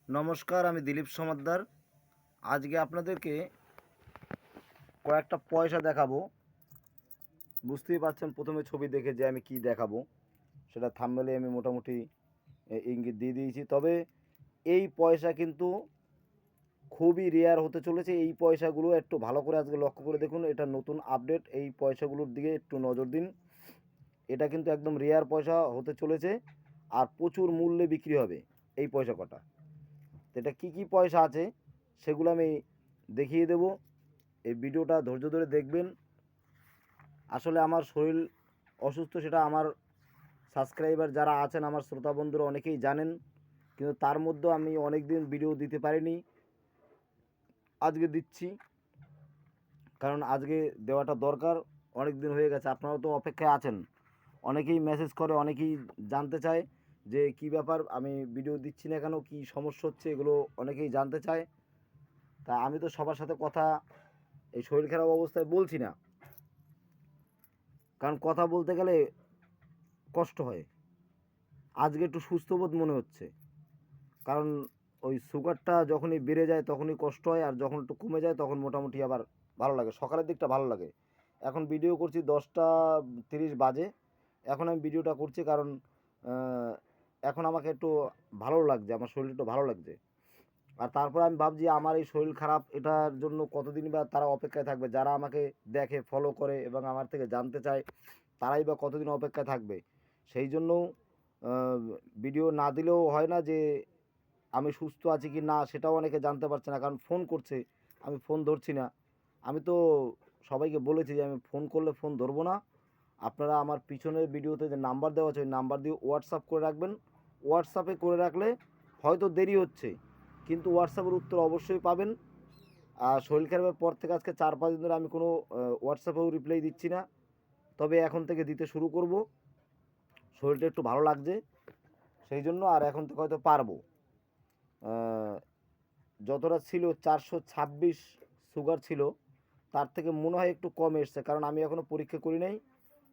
নমস্কার, আমি দিলীপ সমাদ্দার। আজকে আপনাদেরকে কয়েকটা পয়সা দেখাবো। বুঝতেই পারছেন প্রথমে ছবি দেখে যে আমি কি দেখাবো, সেটা থাম্বনেলে আমি মোটামুটি ইঙ্গিত দিয়ে দিয়েছি। তবে এই পয়সা কিন্তু খুবই রেয়ার হতে চলেছে। এই পয়সাগুলো একটু ভালো করে আজকে লক্ষ্য করে দেখুন, এটা নতুন আপডেট। এই পয়সাগুলোর দিকে একটু নজর দিন। এটা কিন্তু একদম রেয়ার পয়সা হতে চলেছে আর প্রচুর মূল্যে বিক্রি হবে এই পয়সা কটা। তো এটা কী কী পয়সা আছে সেগুলো আমি দেখিয়ে দেব। এই ভিডিওটা ধৈর্য ধরে দেখবেন। আসলে আমার শরীর অসুস্থ, সেটা আমার সাবস্ক্রাইবার যারা আছেন, আমার শ্রোতা বন্ধুরা অনেকেই জানেন, কিন্তু তার মধ্যেও আমি অনেক দিন ভিডিও দিতে পারিনি। আজকে দিচ্ছি, কারণ আজকে দেওয়াটা দরকার। অনেক দিন হয়ে গেছে, আপনারাও তো অপেক্ষায় আছেন। অনেকেই মেসেজ করে, অনেকেই জানতে চায় যে কি ব্যাপার, আমি ভিডিও দিচ্ছি না কেন, কি সমস্যা হচ্ছে, এগুলো অনেকেই জানতে চায়। তা আমি তো সবার সাথে কথা এই শরীর খারাপ অবস্থায় বলছি না, কারণ কথা বলতে গেলে কষ্ট হয়। আজকে একটু সুস্থবোধ মনে হচ্ছে, কারণ ওই সুগারটা যখনই বেড়ে যায় তখনই কষ্ট হয়, আর যখন একটু কমে যায় তখন মোটামুটি আবার ভালো লাগে। সকালের দিকটা ভালো লাগে। এখন ভিডিও করছি 10টা 30 বাজে, এখন আমি ভিডিওটা করছি কারণ এখন আমাকে একটু ভালো লাগছে, আমার শরীর একটু ভালো লাগছে। আর তারপর আমি ভাবছি আমার এই শরীর খারাপ, এটার জন্য কতদিন বা তারা অপেক্ষায় থাকবে, যারা আমাকে দেখে, ফলো করে এবং আমার থেকে জানতে চায়, তারাই বা কতদিন অপেক্ষায় থাকবে। সেই জন্য ভিডিও না দিলেও হয় না যে আমি সুস্থ আছি কি না, সেটাও অনেকে জানতে পারছে না, কারণ ফোন করছে, আমি ফোন ধরছি না। আমি তো সবাইকে বলেছি যে আমি ফোন করলে ফোন ধরবো না। আপনারা আমার পিছনের ভিডিওতে যে নাম্বার দেওয়া আছে ওই নাম্বার দিয়ে হোয়াটসঅ্যাপ করে রাখবেন। হোয়াটসঅ্যাপে করে রাখলে হয়তো দেরি হচ্ছে, কিন্তু হোয়াটসঅ্যাপের উত্তর অবশ্যই পাবেন। আর শরীর খারাপের পর থেকে আজকে 4-5 দিন ধরে আমি কোনো হোয়াটসঅ্যাপেও রিপ্লাই দিচ্ছি না, তবে এখন থেকে দিতে শুরু করব। শরীরটা একটু ভালো লাগছে সেই জন্য, আর এখন থেকে হয়তো পারবো। যতটা ছিল 426 সুগার ছিল, তার থেকে মনে হয় একটু কম এসছে, কারণ আমি এখনও পরীক্ষা করি নাই।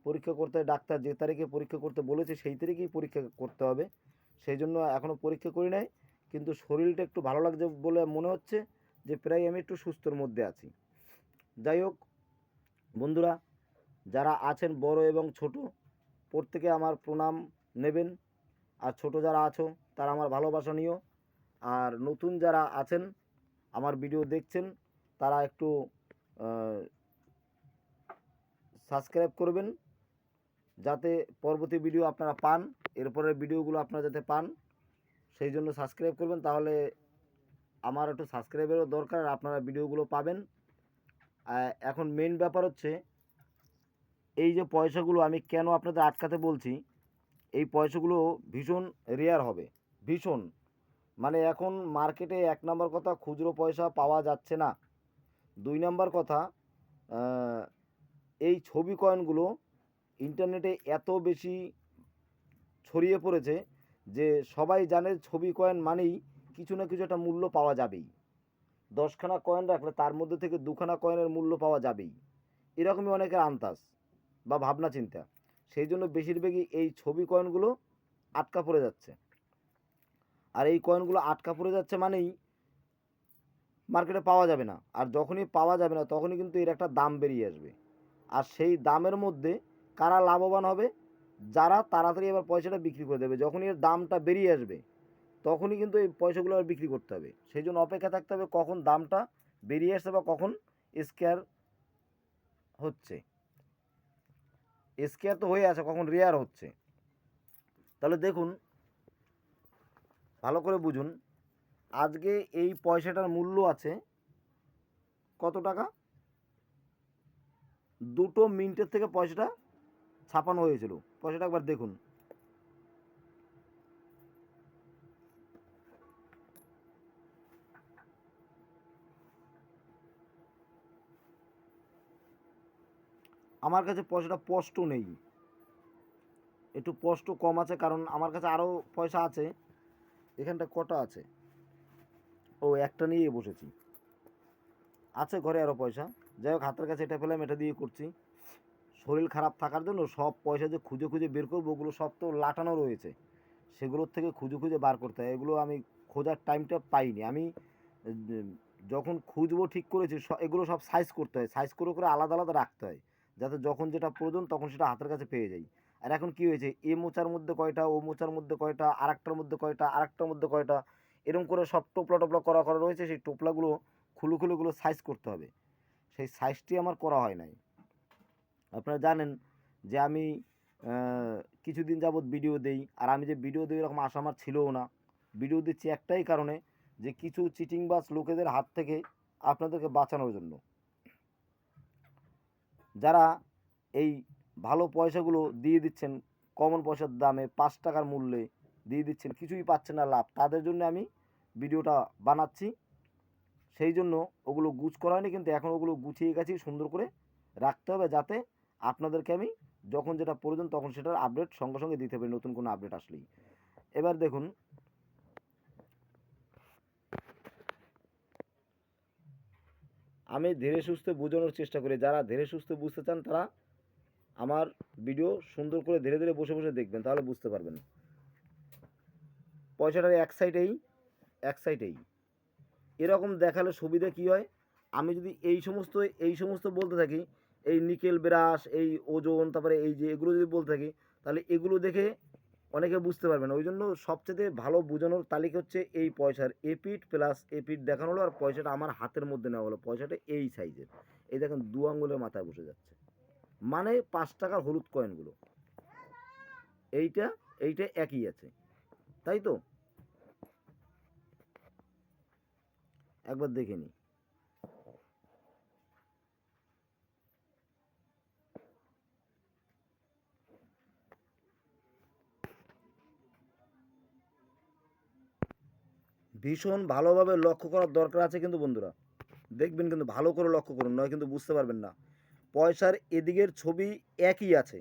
পরীক্ষা করতে ডাক্তার যে তারিখে পরীক্ষা করতে বলেছে সেই তারিখেই পরীক্ষা করতে হবে, সেই জন্য এখনও পরীক্ষা করি নাই। কিন্তু শরীরটা একটু ভালো লাগছে বলে মনে হচ্ছে যে প্রায় আমি একটু সুস্থর মধ্যে আছি। যাই হোক বন্ধুরা, যারা আছেন বড় এবং ছোট, প্রত্যেকে আমার প্রণাম নেবেন। আর ছোট যারা আছো তারা আমার ভালোবাসা নিও। আর নতুন যারা আছেন আমার ভিডিও দেখছেন, তারা একটু সাবস্ক্রাইব করবেন, যাতে পরবর্তী ভিডিও আপনারা পান, এরপরের ভিডিওগুলো আপনারা যাতে পান, সেই জন্য সাবস্ক্রাইব করবেন। তাহলে আমার একটু সাবস্ক্রাইবেরও দরকার, আর আপনারা ভিডিওগুলো পাবেন। এখন মেন ব্যাপার হচ্ছে এই যে পয়সাগুলো আমি কেন আপনাদের আটকাতে বলছি। এই পয়সাগুলো ভীষণ রেয়ার হবে, ভীষণ। মানে এখন মার্কেটে 1 নম্বর কথা, খুচরো পয়সা পাওয়া যাচ্ছে না। 2 নম্বর কথা, এই ছবি কয়েনগুলো ইন্টারনেটে এত বেশি ছড়িয়ে পড়েছে যে সবাই জানে ছবি কয়েন মানেই কিছু না কিছু একটা মূল্য পাওয়া যাবেই। 10খানা কয়েন রাখলে তার মধ্যে থেকে 2খানা কয়েনের মূল্য পাওয়া যাবেই, এরকমই অনেকের আন্দাজ বা ভাবনা চিন্তা। সেই জন্য বেশিরভাগই এই ছবি কয়েনগুলো আটকা পড়ে যাচ্ছে। আর এই কয়েনগুলো আটকা পড়ে যাচ্ছে মানেই মার্কেটে পাওয়া যাবে না। আর যখনই পাওয়া যাবে না তখনই কিন্তু এর একটা দাম বেরিয়ে আসবে। আর সেই দামের মধ্যে কারা লাভবান হবে? যারা তাড়াতাড়ি এবার পয়সাটা বিক্রি করে দেবে। যখনই এর দামটা বেরিয়ে আসবে তখনই কিন্তু এই পয়সাগুলো আর বিক্রি করতে হবে। সেই জন্য অপেক্ষা থাকতে হবে কখন দামটা বেরিয়ে আসছে বা কখন স্কেয়ার হচ্ছে। স্কেয়ার তো হয়ে আছে, কখন রেয়ার হচ্ছে। তাহলে দেখুন, ভালো করে বুঝুন। আজকে এই পয়সাটার মূল্য আছে কত টাকা? 2 মিনিটের থেকে পয়সাটা ছাপানো হয়েছিল। পয়সাটা একবার দেখুন। আমার কাছে পয়সাটা স্পষ্ট নেই, একটু স্পষ্ট কম আছে, কারণ আমার কাছে আরও পয়সা আছে। এখানটা কটা আছে? ও, একটা নিয়েই বসেছি। আছে ঘরে আরও পয়সা। যাই হোক, হাতের কাছে এটা পেলাম, এটা দিয়ে করছি। শরীর খারাপ থাকার জন্য সব পয়সা যে খুঁজে খুঁজে বের করবো, ওগুলো সব তো লাটানো রয়েছে, সেগুলোর থেকে খুঁজে খুঁজে বার করতে হয়। এগুলো আমি খোঁজার টাইমটা পাইনি। আমি যখন খুঁজবো ঠিক করেছি, এগুলো সব সাইজ করতে হয়, সাইজ করে করে আলাদা আলাদা রাখতে হয়, যাতে যখন যেটা প্রয়োজন তখন সেটা হাতের কাছে পেয়ে যাই। আর এখন কি হয়েছে, এ মোচার মধ্যে কয়টা, ও মোচার মধ্যে কয়টা, আরেকটার মধ্যে কয়টা, আরেকটার মধ্যে কয়টা, এরকম করে সব টোপলা টোপলা করা করা রয়েছে। সেই টোপলাগুলো খুলে সাইজ করতে হবে। সেই সাইজটি আমার করা হয় নাই। আপনারা জানেন যে আমি কিছুদিন যাবৎ ভিডিও দেই, আর আমি যে ভিডিও দিই এরকম আশা আমার ছিলও না। ভিডিও দিচ্ছি একটাই কারণে, যে কিছু চিটিংবাজ লোকেদের হাত থেকে আপনাদেরকে বাঁচানোর জন্য। যারা এই ভালো পয়সাগুলো দিয়ে দিচ্ছেন কমন পয়সার দামে, 5 টাকার মূল্যে দিয়ে দিচ্ছেন, কিছুই পাচ্ছেন না লাভ, তাদের জন্য আমি ভিডিওটা বানাচ্ছি। সেই জন্য ওগুলো গুছ করা হয়নি, কিন্তু এখন ওগুলো গুছিয়ে গেছি, সুন্দর করে রাখতে হবে, যাতে আপনাদেরকে আমি যখন যেটা প্রয়োজন তখন সেটার আপডেট সঙ্গে সঙ্গে দিতে পারি, নতুন কোনো আপডেট আসলেই। এবার দেখুন, আমি ধীরে সুস্থে বোঝানোর চেষ্টা করি। যারা ধীরে সুস্থে বুঝতে চান তারা আমার ভিডিও সুন্দর করে ধীরে ধীরে বসে বসে দেখবেন, তাহলে বুঝতে পারবেন। পয়সাটার এক সাইডেই এরকম দেখালে সুবিধা কী হয়, আমি যদি এই সমস্ত বলতে থাকি, এই নিকেল ব্রাশ, এই ওজন, তারপরে এই যে এগুলো যদি বলতে থাকি, তাহলে এগুলো দেখে অনেকে বুঝতে পারবে না। ওই জন্য সবচেয়ে ভালো বোঝানোর তালিকা হচ্ছে এই পয়সার এপিট প্লাস এপিট দেখানো হলো, আর পয়সাটা আমার হাতের মধ্যে নেওয়া হলো। পয়সাটা এই সাইজের, এই দেখেন 2 আঙ্গুলের মাথায় বসে যাচ্ছে, মানে 5 টাকার হলুদ কয়েনগুলো। এইটা এইটা একই আছে, তাই তো? একবার দেখে নিই। ভীষণ ভালোভাবে লক্ষ্য করার দরকার আছে কিন্তু বন্ধুরা, দেখবেন কিন্তু ভালো করে লক্ষ্য করুন, নয় কিন্তু বুঝতে পারবেন না। পয়সার এদিকের ছবি একই আছে,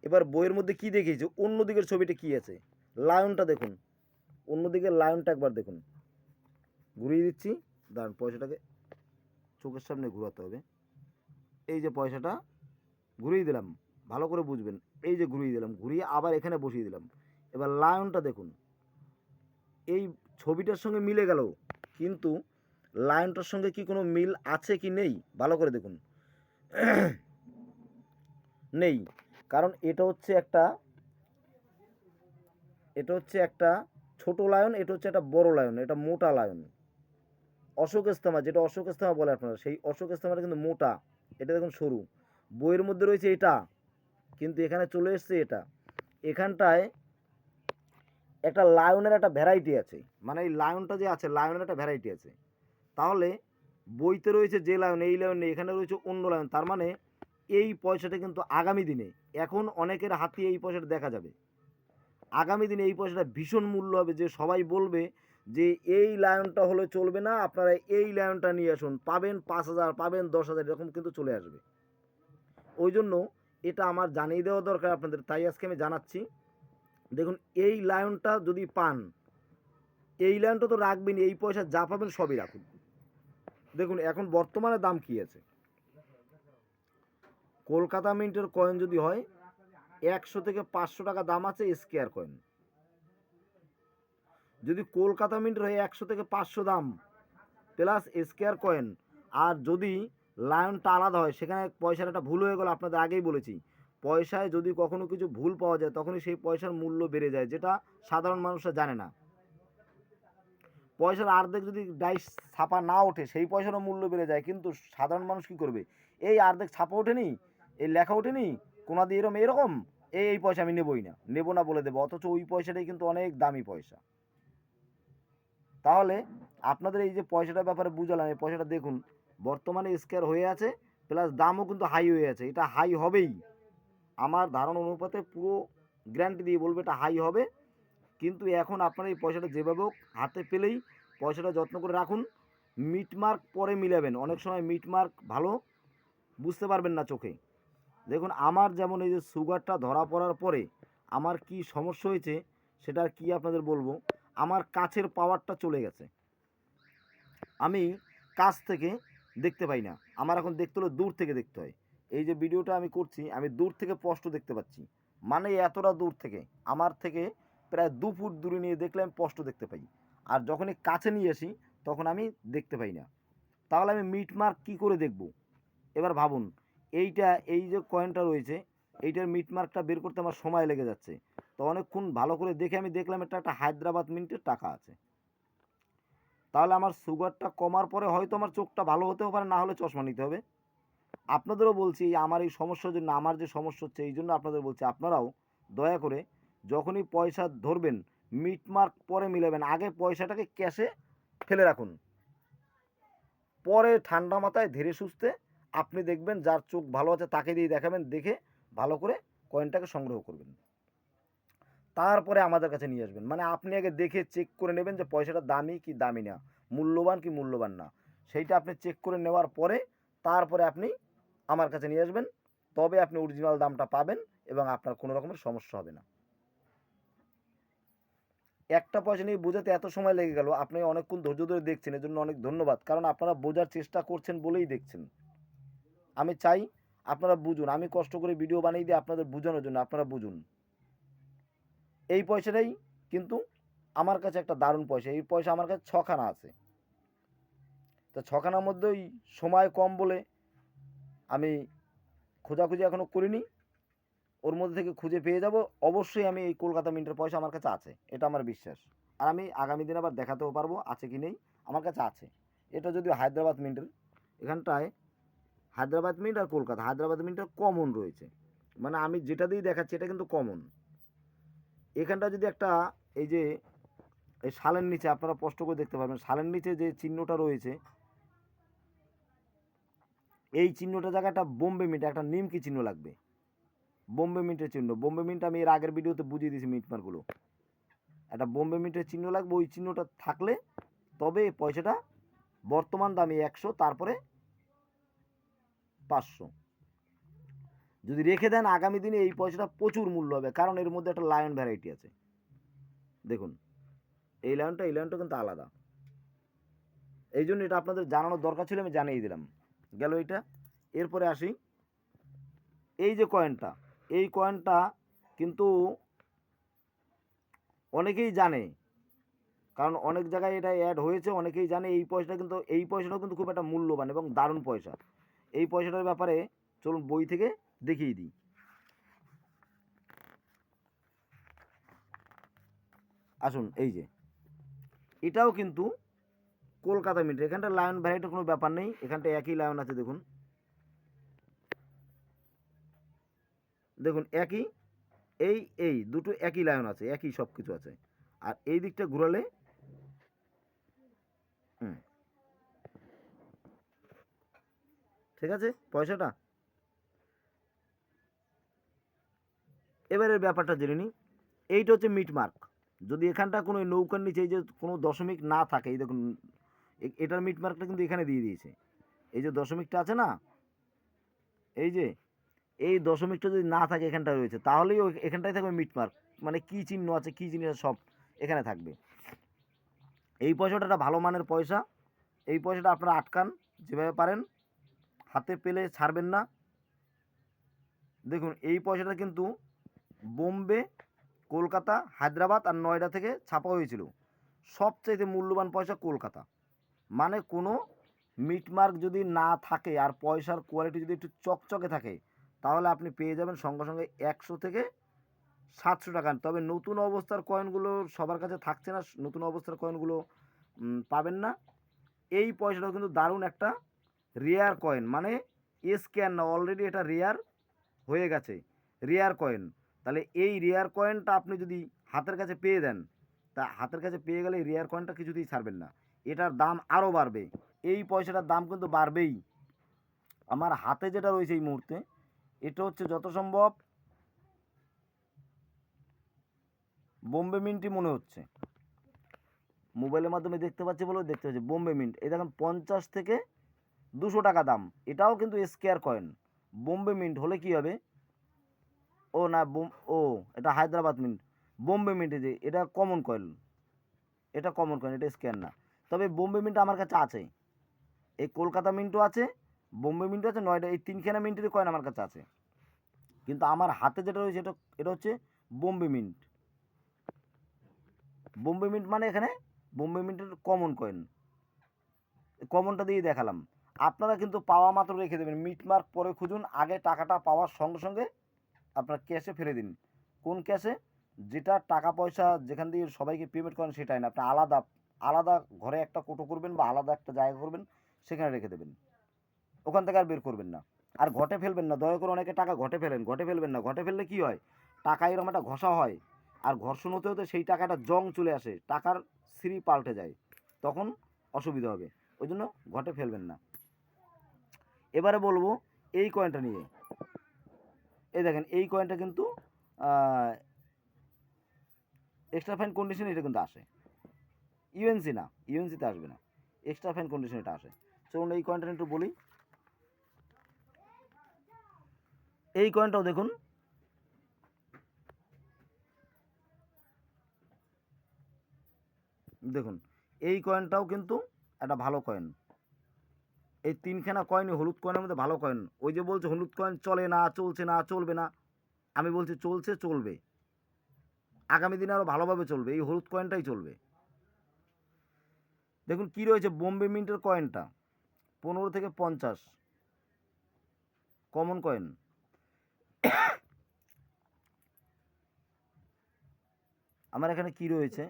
এবার বইয়ের মধ্যে কি দেখিয়েছে, অন্য দিকের ছবিটা কি আছে, লায়নটা দেখুন, অন্য দিকের লায়নটা একবার দেখুন। ঘুরিয়ে দিচ্ছি, দাঁড়ান, পয়সাটাকে চোখের সামনে ঘোরাতে হবে। এই যে পয়সাটা ঘুরিয়ে দিলাম, ভালো করে বুঝবেন, এই যে ঘুরিয়ে দিলাম, ঘুরিয়ে আবার এখানে বসিয়ে দিলাম। এবার লায়নটা দেখুন, এই ছবিটার সঙ্গে মিলে গেল, কিন্তু লায়নটার সঙ্গে কি কোনো মিল আছে কি নেই, ভালো করে দেখুন। নেই, কারণ এটা হচ্ছে একটা ছোট লায়ন, এটা হচ্ছে একটা বড় লায়ন, এটা মোটা লায়ন। অশোক ইস্তমা, যেটা অশোক ইস্তমা বলে আপনারা, সেই অশোক ইস্তমাটা কিন্তু মোটা, এটা দেখুন সরু। বইয়ের মধ্যে রয়েছে এটা, কিন্তু এখানে চলে এসছে এটা। এখানটায় একটা লায়নের একটা ভ্যারাইটি আছে, মানে এই লায়নটা যে আছে, লায়নের একটা ভ্যারাইটি আছে। তাহলে বইতে রয়েছে যে লায়ন, এই লায়ন নেই, এখানে রয়েছে অন্য লায়ন। তার মানে এই পয়সাটা কিন্তু আগামী দিনে, এখন অনেকের হাতে এই পয়সাটা দেখা যাবে, আগামী দিনে এই পয়সাটা ভীষণ মূল্য হবে, যে সবাই বলবে যে এই লায়নটা হলে চলবে না, আপনারা এই লায়নটা নিয়ে আসুন, পাবেন 5,000, পাবেন 10,000, এরকম কিন্তু চলে আসবে। ওই জন্য এটা আমার জানিয়ে দেওয়া দরকার আপনাদের, তাই আজকে আমি জানাচ্ছি। দেখুন, এই লায়নটা যদি পান, এই লায়নটা তো রাখবেন, এই পয়সা যা পাবেন সবই রাখুন। দেখুন এখন বর্তমানে দাম কি আছে, কলকাতা মিন্টের কয়েন যদি হয় 100 থেকে 500 টাকা দাম আছে স্কোয়ার কয়েন। যদি কলকাতা মিন্টের হয় 100 থেকে 500 দাম প্লাস স্কোয়ার কয়েন, আর যদি লায়নটা আলাদা হয়, সেখানে পয়সার একটা ভুল হয়ে গেল। আপনাদের আগেই বলেছি, পয়সায় যদি কখনো কিছু ভুল পাওয়া যায় তখনই সেই পয়সার মূল্য বেড়ে যায়, যেটা সাধারণ মানুষরা জানে না। পয়সার অর্ধেক যদি ডাইস ছাপা না ওঠে, সেই পয়সারও মূল্য বেড়ে যায়, কিন্তু সাধারণ মানুষ কী করবে, এই অর্ধেক ছাপা ওঠেনি, এই লেখা ওঠেনি, কোনা দিয়ে এরকম এই পয়সা আমি নেবো না বলে দেবো, অথচ ওই পয়সাটাই কিন্তু অনেক দামি পয়সা। তাহলে আপনাদের এই যে পয়সাটার ব্যাপারে বুঝালাম, এই পয়সাটা দেখুন বর্তমানে স্কোয়ার হয়ে আছে, প্লাস দামও কিন্তু হাই হয়ে আছে। এটা হাই হবেই, আমার ধারণা অনুপাতে পুরো গ্যারান্টি দিয়ে বলবো এটা হাই হবে। কিন্তু এখন আপনারা এই পয়সাটা যেভাবে হোক হাতে পেলেই পয়সাটা যত্ন করে রাখুন। মিটমার্ক পরে মিলাবেন, অনেক সময় মিটমার্ক ভালো বুঝতে পারবেন না চোখে। দেখুন আমার যেমন এই যে সুগারটা ধরা পড়ার পরে আমার কি সমস্যা হয়েছে, সেটা কি আপনাদের বলবো। আমার কাছের পাওয়ারটা চলে গেছে, আমি কাছ থেকে দেখতে পাই না, আমার এখন দেখতে হলে দূর থেকে দেখতে হয়। এই যে ভিডিওটা আমি করছি, আমি দূর থেকে স্পষ্ট দেখতে পাচ্ছি, মানে এতটা দূর থেকে, আমার থেকে প্রায় 2 ফুট দূরে নিয়ে দেখলে আমি স্পষ্ট দেখতে পাই, আর যখনই কাছে নিয়ে আসি তখন আমি দেখতে পাই না। তাহলে আমি মিট মার্ক কী করে দেখব? এবার ভাবুন, এই যে কয়েনটা রয়েছে, এইটার মিট মার্কটা বের করতে আমার সময় লেগে যাচ্ছে। তো অনেকক্ষণ ভালো করে দেখে আমি দেখলাম এটা একটা হায়দ্রাবাদ মিন্টের টাকা আছে। তাহলে আমার সুগারটা কমার পরে হয়তো আমার চোখটা ভালো হতেও পারে, না হলে চশমা নিতে হবে। আপনাদেরও বলছি, আমার এই সমস্যার জন্য, আমার যে সমস্যা হচ্ছে এই জন্য আপনাদের বলছি, আপনারাও দয়া করে যখনই পয়সা ধরবেন মিট মার্ক পরে মিলাবেন, আগে পয়সাটাকে ক্যাশে ফেলে রাখুন, পরে ঠান্ডা মাথায় ধীরে সুস্থে আপনি দেখবেন যার চোখ ভালো আছে তাকে দিয়ে দেখাবেন, দেখে ভালো করে কয়েনটাকে সংগ্রহ করবেন, তারপরে আমাদের কাছে নিয়ে আসবেন। মানে আপনি আগে দেখে চেক করে নেবেন যে পয়সাটা দামি কি দামি না, মূল্যবান কি মূল্যবান না, সেইটা আপনি চেক করে নেওয়ার পরে তারপরে আপনি আমার কাছে নিয়ে আসবেন, তবে আপনি অরিজিনাল দামটা পাবেন এবং আপনার কোনো রকমের সমস্যা হবে না। একটা পয়সা নিয়ে বোঝাতে এত সময় লেগে গেল, আপনি অনেকক্ষণ ধৈর্য ধরে দেখছেন, এর জন্য অনেক ধন্যবাদ, কারণ আপনারা বোঝার চেষ্টা করছেন বলেই দেখছেন। আমি চাই আপনারা বুঝুন, আমি কষ্ট করে ভিডিও বানিয়ে দিই আপনাদের বোঝানোর জন্য, আপনারা বুঝুন। এই পয়সাটাই কিন্তু আমার কাছে একটা দারুণ পয়সা, এই পয়সা আমার কাছে 6খানা আছে। তো 6খানার মধ্যে ওই সময় কম বলে আমি খোঁজাখুঁজি এখনও করিনি, ওর মধ্যে থেকে খুঁজে পেয়ে যাব। অবশ্যই আমি এই কলকাতা মিন্টের পয়সা আমার কাছে আছে, এটা আমার বিশ্বাস। আর আমি আগামী দিন আবার দেখাতেও পারবো আছে কি নেই, আমার কাছে আছে। এটা যদিও হায়দ্রাবাদ মিন্টের, এখানটায় হায়দ্রাবাদ মিন্ট আর কলকাতা, হায়দ্রাবাদ মিন্টের কমন রয়েছে, মানে আমি যেটা দিয়েই দেখাচ্ছি এটা কিন্তু কমন। এখানটা যদি একটা এই যে এই সালের নিচে আপনারা স্পষ্ট করে দেখতে পারবেন, সালের নিচে যে চিহ্নটা রয়েছে, এই চিহ্নটা জায়গাটা বোম্বে মিন্ট, একটা নিমকি চিহ্ন লাগবে, বোম্বে মিন্টের চিহ্ন। বোম্বে মিন্ট আমি এর আগের ভিডিওতে বুঝিয়ে দিয়েছি মিটমার্কগুলো, একটা বোম্বে মিন্টের চিহ্ন লাগবে, ওই চিহ্নটা থাকলে তবে এই পয়সাটা বর্তমান দামে 100, তারপরে 500। যদি রেখে দেন আগামী দিনে এই পয়সাটা প্রচুর মূল্য হবে, কারণ এর মধ্যে একটা লায়ন ভ্যারাইটি আছে। দেখুন এই লায়নটা কিন্তু আলাদা, এই জন্য এটা আপনাদের জানানোর দরকার ছিল, আমি জানিয়ে দিলাম। গেল এটা। এরপরে আসি এই যে কয়েনটা, এই কয়েনটা কিন্তু অনেকেই জানে, কারণ অনেক জায়গায় এটা অ্যাড হয়েছে, অনেকেই জানে এই পয়সাটা, কিন্তু এই পয়সাটাও কিন্তু খুব একটা মূল্যবান এবং দারুণ পয়সা। এই পয়সাটার ব্যাপারে চলুন বই থেকে দেখিয়ে দিই। আসুন, এই যে এটাও কিন্তু কলকাতা মিন্ট, এখানটা লায়ন ভ্যারাইটির কোনো ব্যাপার নেই, এখানটা একই লায়ন আছে। দেখুন দেখুন একই, এই দুটো একই লায়ন আছে, একই সব কিছু আছে। আর এই দিকটা ঘুরালে ঠিক আছে পয়সাটা। এবারের ব্যাপারটা জেনে নিই। এইটা হচ্ছে মিট মার্ক, যদি এখানটা কোনো নৌকার নিচে এই যে কোনো দশমিক না থাকে, এই দেখুন এটার মিট মার্কটা কিন্তু এখানে দিয়ে দিয়েছে, এই যে দশমিকটা আছে না, এই যে এই দশমিকটা যদি না থাকে এখানটা রয়েছে, তাহলেই এখানটায় থাকবে মিট মার্ক, মানে কী চিহ্ন আছে কী জিনিস সব এখানে থাকবে। এই পয়সাটা একটা ভালো মানের পয়সা, এই পয়সাটা আপনারা আটকান যেভাবে পারেন, হাতে পেলে ছাড়বেন না। দেখুন এই পয়সাটা কিন্তু বোম্বে, কলকাতা, হায়দ্রাবাদ আর নয়ডা থেকে ছাপা হয়েছিল। সবচাইতে মূল্যবান পয়সা কলকাতা। মানে কোনো মিটমার্ক যদি না থাকে আর পয়সার কোয়ালিটি যদি একটু চকচকে থাকে, তাহলে আপনি পেয়ে যাবেন সঙ্গে সঙ্গে 100 থেকে 700 টাকা। তবে নতুন অবস্থার কয়েনগুলো সবার কাছে থাকছে না, নতুন অবস্থার কয়েনগুলো পাবেন না। এই পয়সাটাও কিন্তু দারুণ একটা রেয়ার কয়েন, মানে স্ক্যান না, অলরেডি এটা রেয়ার হয়ে গেছে, রেয়ার কয়েন। তাহলে এই রেয়ার কয়েনটা আপনি যদি হাতের কাছে পেয়ে দেন, তা হাতের কাছে পেয়ে গেলে এই রেয়ার কয়েনটা কিছুতেই ছাড়বেন না, এটার দাম আরও বাড়বে, এই পয়সাটার দাম কিন্তু বাড়বেই। আমার হাতে যেটা রয়েছে এই মুহূর্তে, এটা হচ্ছে যত সম্ভব বোম্বে মিন্টই মনে হচ্ছে, মোবাইলের মাধ্যমে দেখতে পাচ্ছি বলেও দেখতে পাচ্ছি বোম্বে মিন্ট। এই দেখুন 50 থেকে 200 টাকা দাম, এটাও কিন্তু স্কোয়ার কয়েন। বোম্বে মিন্ট হলে কি হবে, ও না ও এটা হায়দ্রাবাদ মিন্ট, বোম্বে মিন্টে যে এটা কমন কয়েন, এটা কমন কয়েন, এটা স্ক্যান না। তবে বোম্বে মিন্ট আমার কাছে আছে, এই কলকাতা মিন্টও আছে, বোম্বে মিন্টও আছে, নয়ডা, এই 3খানা মিন্টের কয়েন আমার কাছে আছে। কিন্তু আমার হাতে যেটা রয়েছে এটা এটা হচ্ছে বোম্বে মিন্ট। বোম্বে মিন্ট মানে এখানে বোম্বে মিন্টের কমন কয়েন, কমনটা দিয়ে দেখালাম। আপনারা কিন্তু পাওয়া মাত্র রেখে দেবেন, মিটমার্ক পরে খুঁজুন, আগে টাকাটা পাওয়ার সঙ্গে সঙ্গে আপনার ক্যাশে ফেলে দিন। কোন ক্যাশে? যেটা টাকা পয়সা যেখান দিয়ে সবাইকে পেমেন্ট করেন সেটাই না, আপনি আলাদা আলাদা ঘরে একটা কোটো করবেন বা আলাদা একটা জায়গা করবেন, সেখানে রেখে দেবেন, ওখান থেকে আর বের করবেন না। আর ঘটে ফেলবেন না, দয়া করে অনেকে টাকা ঘটে ফেলেন, ঘটে ফেলবেন না। ঘটে ফেললে কী হয়, টাকা এরকম একটা ঘষা হয়, আর ঘর্ষণ হতে হতে সেই টাকাটা জং চলে আসে, টাকার সিঁড়ি পাল্টে যায়, তখন অসুবিধা হবে। ওই জন্য ঘটে ফেলবেন না। এবারে বলবো এই কয়েনটা নিয়ে। এই দেখেন এই কয়েনটা কিন্তু এক্সট্রা ফাইন কন্ডিশন, এটা কিন্তু আসে, ইউএনসি না, ইউএনসিতে আসবে না, এক্সট্রা ফাইন কন্ডিশন এটা আসে। চলুন এই কয়েনটা একটু বলি। এই কয়েনটাও দেখুন, দেখুন এই কয়েনটাও কিন্তু একটা ভালো কয়েন। এই তিনখানা কয়েনই হলুদ কয়েনের মধ্যে ভালো কয়েন। ওই যে বলছে হলুদ কয়েন চলে না, চলছে না, চলবে না, আমি বলছি চলছে, চলবে, আগামী দিনে আরও ভালোভাবে চলবে, এই হলুদ কয়েনটাই চলবে। দেখুন কি রয়েছে, বোম্বে মিন্টের কয়েনটা 15 থেকে 50 কমন কয়েন। আমার এখানে কি রয়েছে,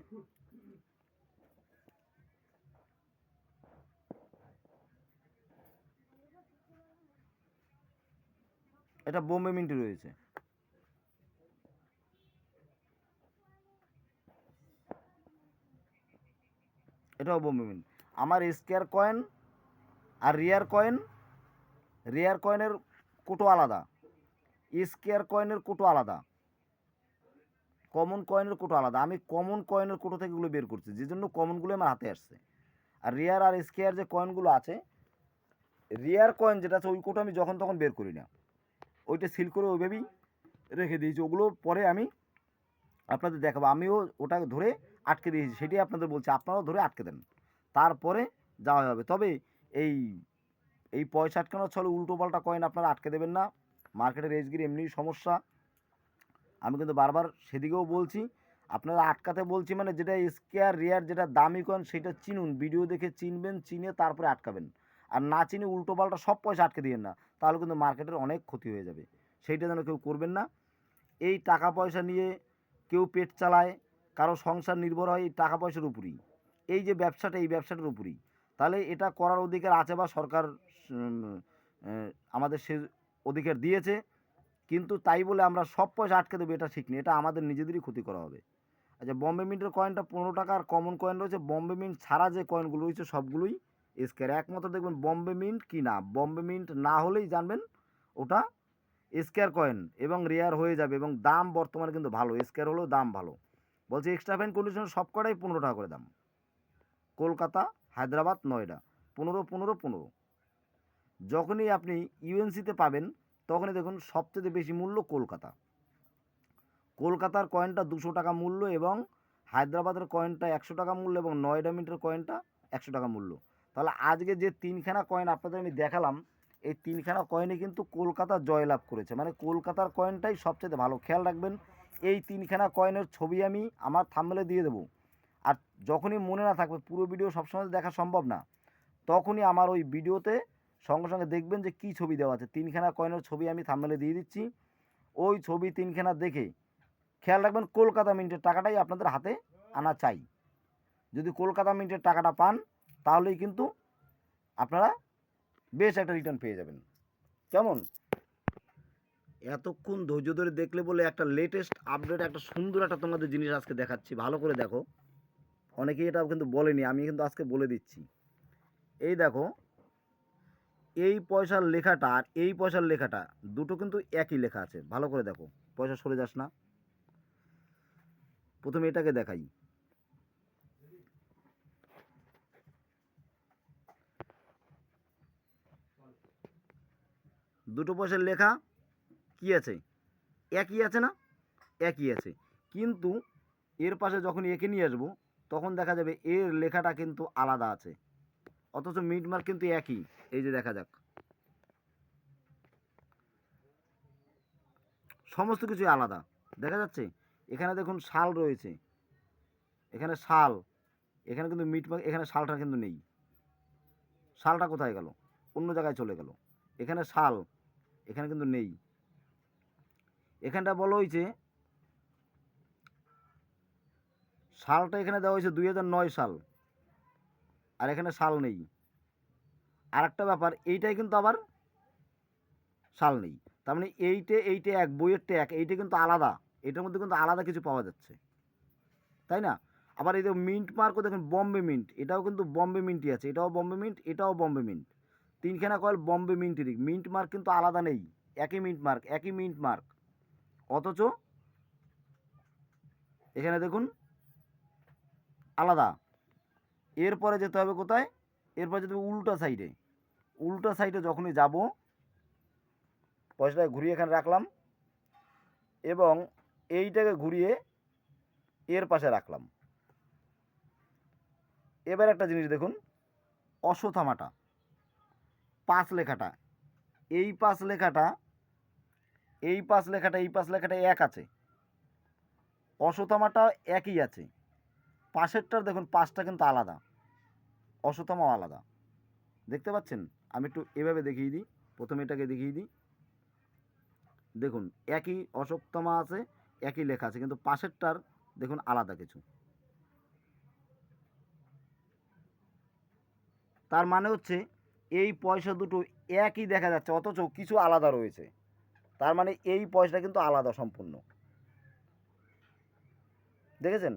এটা বোম্বে মিন্টে রয়েছে, এটাও বোম্বে মিন্ট। আমার স্কোয়ার কয়েন আর রেয়ার কয়েনের কোটো আলাদা, স্কোয়ার কয়েনের কোটো আলাদা, কমন কয়েনের কোটো আলাদা। আমি কমন কয়েনের কোটো থেকে এগুলো বের করছি, যে জন্য কমনগুলো আমার হাতে আসছে। আর রেয়ার আর স্কোয়ার যে কয়েনগুলো আছে, রেয়ার কয়েন যেটা আছে ওই কোটো আমি যখন তখন বের করি না, ওইটা সিল করে ওইভাবেই রেখে দিয়েছি। ওগুলো পরে আমি আপনাদের দেখাবো, আমিও ওটা ধরে আটকে দিয়েছি, সেটাই আপনাদের বলছি, আপনারাও ধরে আটকে দেন, তারপরে যাওয়া যাবে। তবে এই এই পয়সা আটকানোর ছলে উল্টোপাল্টা কয়েন আপনারা আটকে দেবেন না, মার্কেটের রেজগিরি এমনিই সমস্যা, আমি কিন্তু বারবার সেদিকেও বলছি। আপনারা আটকাতে বলছি মানে যেটা স্কোয়ার রেয়ার যেটা দামি কয়েন সেটা চিনুন, ভিডিও দেখে চিনবেন, চিনে তারপরে আটকাবেন। আর না চিনে উল্টোপাল্টা সব পয়সা আটকে দিয়েন না, তাহলে কিন্তু মার্কেটের অনেক ক্ষতি হয়ে যাবে, সেইটা যেন কেউ করবেন না। এই টাকা পয়সা নিয়ে কেউ পেট চালায়, কারো সংসার নির্ভর হয় এই টাকা পয়সার উপরেই, এই যে ব্যবসাটা, এই ব্যবসাটার উপরেই, তাহলে এটা করার অধিকার আছে বা সরকার আমাদের সে অধিকার দিয়েছে, কিন্তু তাই বলে আমরা সব পয়সা আটকে দেবো এটা ঠিক নেই, এটা আমাদের নিজেদেরই ক্ষতি করা হবে। আচ্ছা, বম্বে মিন্টের কয়েনটা 15 টাকা, আর কমন কয়েন রয়েছে, বম্বে মিন্ট ছাড়া যে কয়েনগুলো রয়েছে সবগুলোই স্কোয়ার। একমাত্র দেখবেন বম্বে মিন্ট কি না, বম্বে মিন্ট না হলেই জানবেন ওটা স্কোয়ার কয়েন, এবং রেয়ার হয়ে যাবে, এবং দাম বর্তমানে কিন্তু ভালো, স্কোয়ার হলেও দাম ভালো। বলছি এক্সট্রা ফাইন কন্ডিশন সব কটাই 15 টাকা করে দাম, কলকাতা, হায়দ্রাবাদ, নয়ডা 15 15 15। যখনই আপনি ইউএনসিতে পাবেন তখনই দেখুন সবচেয়ে বেশি মূল্য কলকাতা, কলকাতার কয়েনটা 200 টাকা মূল্য, এবং হায়দ্রাবাদের কয়েনটা 100 টাকা মূল্য, এবং নয়ডা মিন্টের কয়েনটা 100 টাকা মূল্য। তাহলে আজকে যে তিনখানা কয়েন আপনাদের আমি দেখালাম, এই তিনখানা কয়েনে কিন্তু কলকাতা জয়লাভ করেছে, মানে কলকাতার কয়েনটাই সবচেয়ে ভালো। খেয়াল রাখবেন, এই তিনখানা কয়েনের ছবি আমি আমার থাম্বনেলে দিয়ে দেবো, আর যখনই মনে না থাকবে, পুরো ভিডিও সবসময় দেখা সম্ভব না, তখনই আমার ওই ভিডিওতে সঙ্গে সঙ্গে দেখবেন যে কী ছবি দেওয়া আছে, তিনখানা কয়েনের ছবি আমি থাম্বনেলে দিয়ে দিচ্ছি, ওই ছবি তিনখানা দেখে খেয়াল রাখবেন কলকাতা মিন্টের টাকাটাই আপনাদের হাতে আনা চাই। যদি কলকাতা মিন্টের টাকাটা পান তাহলেই কিন্তু আপনারা বেশ একটা রিটার্ন পেয়ে যাবেন। কেমন? এতক্ষণ ধৈর্য ধরে দেখলে বলে একটা লেটেস্ট আপডেট, একটা সুন্দর একটা তোমাদের জিনিস আজকে দেখাচ্ছি, ভালো করে দেখো। অনেকেই এটা কিন্তু বলেনি, আমি কিন্তু আজকে বলে দিচ্ছি। এই দেখো, এই পয়সার লেখাটা আর এই পয়সার লেখাটা দুটো কিন্তু একই লেখা আছে, ভালো করে দেখো, পয়সা সরে যাস না। প্রথমে এটাকে দেখাই, দুটো পয়সার লেখা কি আছে, একই আছে না, একই আছে, কিন্তু এর পাশে যখন একে নিয়ে আসবো তখন দেখা যাবে এর লেখাটা কিন্তু আলাদা আছে, অথচ মিডমার্ক কিন্তু একই। এই যে দেখা যাক, সমস্ত কিছুই আলাদা দেখা যাচ্ছে। এখানে দেখুন সাল রয়েছে, এখানে শাল, এখানে কিন্তু মিট মার্ক, এখানে শালটা কিন্তু নেই। শালটা কোথায় গেল? অন্য জায়গায় চলে গেল। এখানে শাল, এখানে কিন্তু নেই। এখানটা বলা হয়েছে সালটা এখানে দেওয়া হয়েছে 2009 সাল, আর এখানে সাল নেই। আর একটা ব্যাপার, এইটাই কিন্তু আবার সাল নেই। তার মানে এইটে এক, বইয়েরটা এক, এইটা কিন্তু আলাদা। এটার মধ্যে কিন্তু আলাদা কিছু পাওয়া যাচ্ছে, তাই না? আবার এই যে মিন্ট মার্কও দেখুন, বম্বে মিন্ট, এটাও কিন্তু বম্বে মিন্টই আছে, এটাও বম্বে মিন্ট, এটাও বম্বে মিন্ট। তিনখানা কয়েল বম্বে মিন্টেরই। মিন্ট মার্ক কিন্তু আলাদা নেই, একই মিন্ট মার্ক, একই মিন্ট মার্ক। অথচ এখানে দেখুন আলাদা। এরপরে যেতে হবে কোথায়? এরপরে যেতে হবে উল্টা সাইডে। উল্টা সাইডে যখনই যাব, পয়সাটা ঘুরিয়ে এখানে রাখলাম এবং এইটাকে ঘুরিয়ে এর পাশে রাখলাম। এবার একটা জিনিস দেখুন, অশ্বথামাটা, পাঁচ লেখাটা, এই পাঁচ লেখাটা, এই পাঁচ লেখাটা, এই পাঁচ লেখাটা এক আছে। অশ্বথামাটা একই আছে। পাশেরটার দেখুন পাঁচটা কিন্তু আলাদা, অশ্বথামাও আলাদা। দেখতে পাচ্ছেন? আমি একটু এভাবে দেখিয়ে দিই, প্রথমে এটাকে দেখিয়ে দিই। দেখুন একই অশ্বত্থামা আছে, একই লেখা আছে, কিন্তু পাশেরটার দেখুন আলাদা কিছু। তার মানে হচ্ছে এই পয়সা দুটো একই দেখা যাচ্ছে, অথচ কিছু আলাদা রয়েছে। তার মানে এই পয়সাটা কিন্তু আলাদা সম্পূর্ণ। দেখেছেন?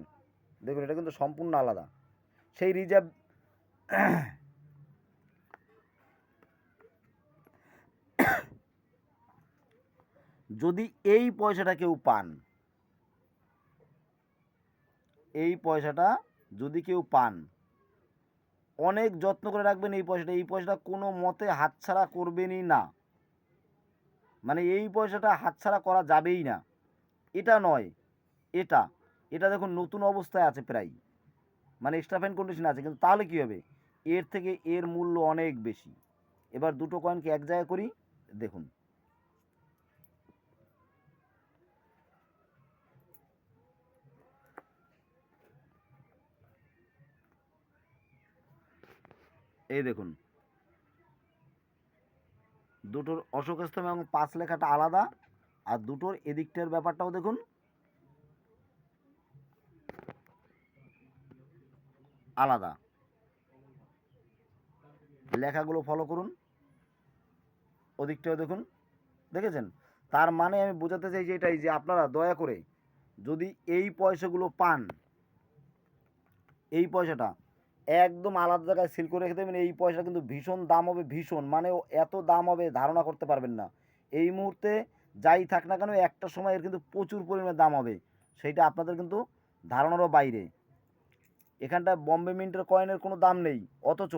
দেখুন এটা কিন্তু সম্পূর্ণ আলাদা। সেই রিজার্ভ যদি এই পয়সাটা কেউ পান, এই পয়সাটা যদি কেউ পান, অনেক যত্ন করে রাখবেন এই পয়সাটা। এই পয়সাটা কোনো মতে হাতছাড়া করবেনই না। মানে এই পয়সাটা হাতছাড়া করা যাবেই না। এটা নয়, এটা এটা দেখুন নতুন অবস্থায় আছে প্রায়, মানে এক্সট্রা ফাইন কন্ডিশন আছে, কিন্তু তাহলে কী হবে? এর থেকে এর মূল্য অনেক বেশি। এবার দুটো কয়েনকে এক জায়গায় করি, দেখুন এই দেখুন দুটোর অশোক স্তম্ভ এবং পাঁচ লেখাটা আলাদা, আর দুটোর এদিকটার ব্যাপারটাও দেখুন আলাদা। লেখাগুলো ফলো করুন, ওদিকটাও দেখুন, দেখেছেন? তার মানে আমি বোঝাতে চাই যে এটাই, যে আপনারা দয়া করে যদি এই পয়সাগুলো পান, এই পয়সাটা একদম আলাদা জায়গায় সিল করে রেখে দেবেন। এই পয়সা কিন্তু ভীষণ দাম হবে, ভীষণ, মানে এত দাম হবে ধারণা করতে পারবেন না। এই মুহূর্তে যাই থাক না কেন, একটা সময় এর কিন্তু প্রচুর পরিমাণে দাম হবে, সেইটা আপনাদের কিন্তু ধারণারও বাইরে। এখানটায় বম্বে মিন্টের কয়েনের কোনো দাম নেই, অথচ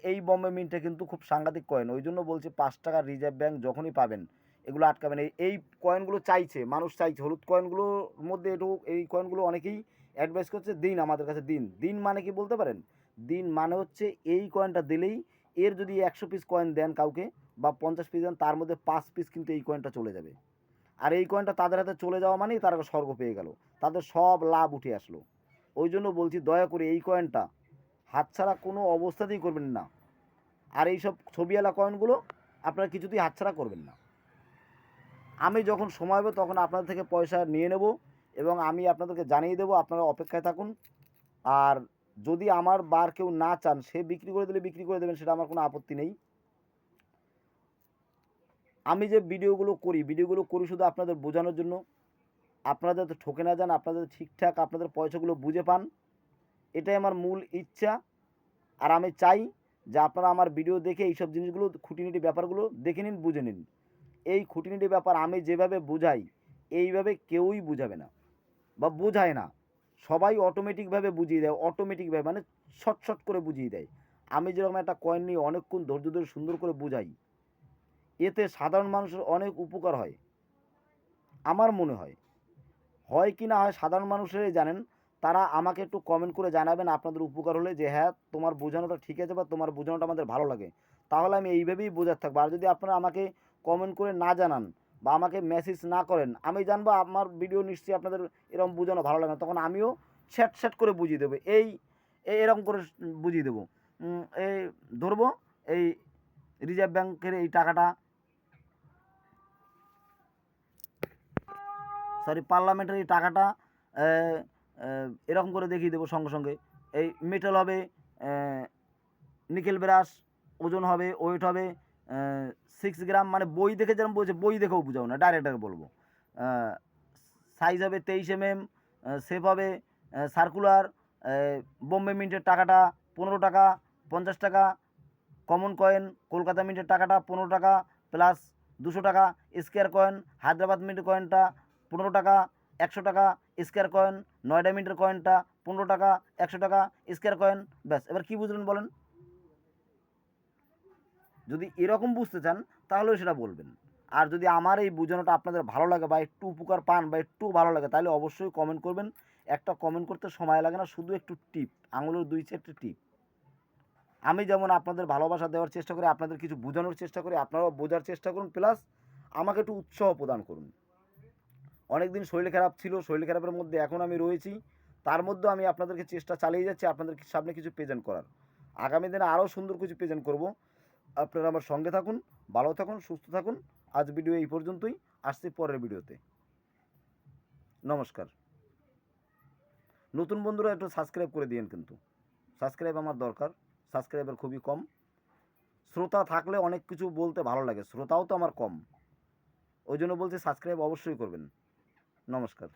এই বম্বে মিন্টটা কিন্তু খুব সাংঘাতিক কয়েন। ওই জন্য বলছি 5 টাকার রিজার্ভ ব্যাঙ্ক যখনই পাবেন এগুলো আটকাবেন। এই কয়েনগুলো চাইছে, মানুষ চাইছে, হলুদ কয়েনগুলোর মধ্যে একটু এই কয়েনগুলো অনেকেই অ্যাডভাইস করছে দিন আমাদের কাছে, দিন। দিন মানে কি বলতে পারেন? দিন মানে হচ্ছে এই কয়েনটা দিলেই, এর যদি 100 পিস কয়েন দেন কাউকে বা 50 পিস দেন, তার মধ্যে 5 পিস কিন্তু এই কয়েনটা চলে যাবে। আর এই কয়েনটা তাদের হাতে চলে যাওয়া মানেই তারা স্বর্গ পেয়ে গেল, তাদের সব লাভ উঠে আসলো। ওই জন্য বলছি দয়া করে এই কয়েনটা হাতছাড়া কোনো অবস্থাতেই করবেন না। আর এইসব ছবিওয়ালা কয়েনগুলো আপনারা কিছুতেই হাতছাড়া করবেন না। আমি যখন সময় হবে তখন আপনাদের থেকে পয়সা নিয়ে নেব এবং আমি আপনাদেরকে জানিয়ে দেবো, আপনারা অপেক্ষায় থাকুন। আর যদি আমার বার কেউ না চান, সে বিক্রি করে দিলে বিক্রি করে দেবেন, সেটা আমার কোনো আপত্তি নেই। আমি যে ভিডিওগুলো করি শুধু আপনাদের বোঝানোর জন্য, আপনারা যাতে ঠকে না যান, আপনাদের ঠিকঠাক আপনাদের পয়সাগুলো বুঝে পান, এটাই আমার মূল ইচ্ছা। আর আমি চাই যে আপনারা আমার ভিডিও দেখে এইসব জিনিসগুলো, খুঁটিনাটি ব্যাপারগুলো দেখে নিন, বুঝে নিন। এই খুঁটিনাটি ব্যাপার আমি যেভাবে বুঝাই, এইভাবে কেউই বুঝাবে না বা বোঝায় না। সবাই অটোমেটিকভাবে বুঝিয়ে দেয়, অটোমেটিকভাবে মানে শর্ট করে বুঝিয়ে দেয়। আমি যেরকম একটা কয়েন নিয়ে অনেকক্ষণ ধৈর্য ধরে সুন্দর করে বুঝাই, এতে সাধারণ মানুষের অনেক উপকার হয় আমার মনে হয়। হয় কি না হয় সাধারণ মানুষেরাই জানেন। তারা আমাকে একটু কমেন্ট করে জানাবেন আপনাদের উপকার হলে, যে হ্যাঁ তোমার বোঝানোটা ঠিক আছে বা তোমার বোঝানোটা আমাদের ভালো লাগে, তাহলে আমি এইভাবেই বোঝাতে থাকবো। আর যদি আপনারা আমাকে কমেন্ট করে না জানান বা আমাকে মেসেজ না করেন, আমি জানবো আমার ভিডিও নিশ্চয়ই আপনাদের এরকম বোঝানো ভালো লাগে না, তখন আমিও স্যাট স্যাট করে বুঝিয়ে দেবো, এরকম করে বুঝিয়ে দেবো। এই ধরবো, এই রিজার্ভ ব্যাংকের এই টাকাটা, সরি পার্লামেন্টের এই টাকাটা এরকম করে দেখিয়ে দেবো সঙ্গে সঙ্গে। এই মেটাল হবে নিকেল ব্রাশ, ওজন হবে, ওয়েট হবে 6 গ্রাম, মানে বই দেখে যেরকম বলছে বই দেখেও বুঝাবো না, ডাইরেক্ট বলবো। সাইজ হবে 23 mm, শেপ হবে সার্কুলার। বোম্বে মিন্টের টাকাটা 15 টাকা, 50 টাকা। কমন কয়েন কলকাতা মিন্টের টাকাটা 15 টাকা প্লাস 200 টাকা। স্কোয়ার কয়েন হায়দ্রাবাদ মিন্টের কয়েনটা 15 টাকা, 100 টাকা। স্কোয়ার কয়েন নয়ডা মিন্টের কয়েনটা 15 টাকা, 100 টাকা। স্কোয়ার কয়েন, ব্যাস। এবার কী বুঝলেন বলেন? যদি এরকম বুঝতে চান তাহলেও সেটা বলবেন। আর যদি আমার এই বোঝানোটা আপনাদের ভালো লাগে বা একটু উপকার পান বা একটু ভালো লাগে, তাহলে অবশ্যই কমেন্ট করবেন। একটা কমেন্ট করতে সময় লাগে না, শুধু একটু টিপ, আঙুলের 2 টিপ। আমি যেমন আপনাদের ভালোবাসা দেওয়ার চেষ্টা করি, আপনাদের কিছু বোঝানোর চেষ্টা করি, আপনারাও বোঝার চেষ্টা করুন, প্লাস আমাকে একটু উৎসাহ প্রদান করুন। অনেক দিন শরীর খারাপ ছিল, শরীর খারাপের মধ্যে এখন আমি রয়েছি, তার মধ্যেও আমি আপনাদেরকে চেষ্টা চালিয়ে যাচ্ছি আপনাদের সামনে কিছু প্রেজেন্ট করার। আগামী দিনে আরও সুন্দর কিছু প্রেজেন্ট করব। আপনারা আমার সঙ্গে থাকুন, ভালো থাকুন, সুস্থ থাকুন। আজ ভিডিও এই পর্যন্তই, আসছি পরের ভিডিওতে। নমস্কার। নতুন বন্ধুরা একটু সাবস্ক্রাইব করে দিয়েন, কিন্তু সাবস্ক্রাইব আমার দরকার, সাবস্ক্রাইবার খুবই কম। শ্রোতা থাকলে অনেক কিছু বলতে ভালো লাগে, শ্রোতাও তো আমার কম, ওই জন্য বলছি সাবস্ক্রাইব অবশ্যই করবেন। নমস্কার।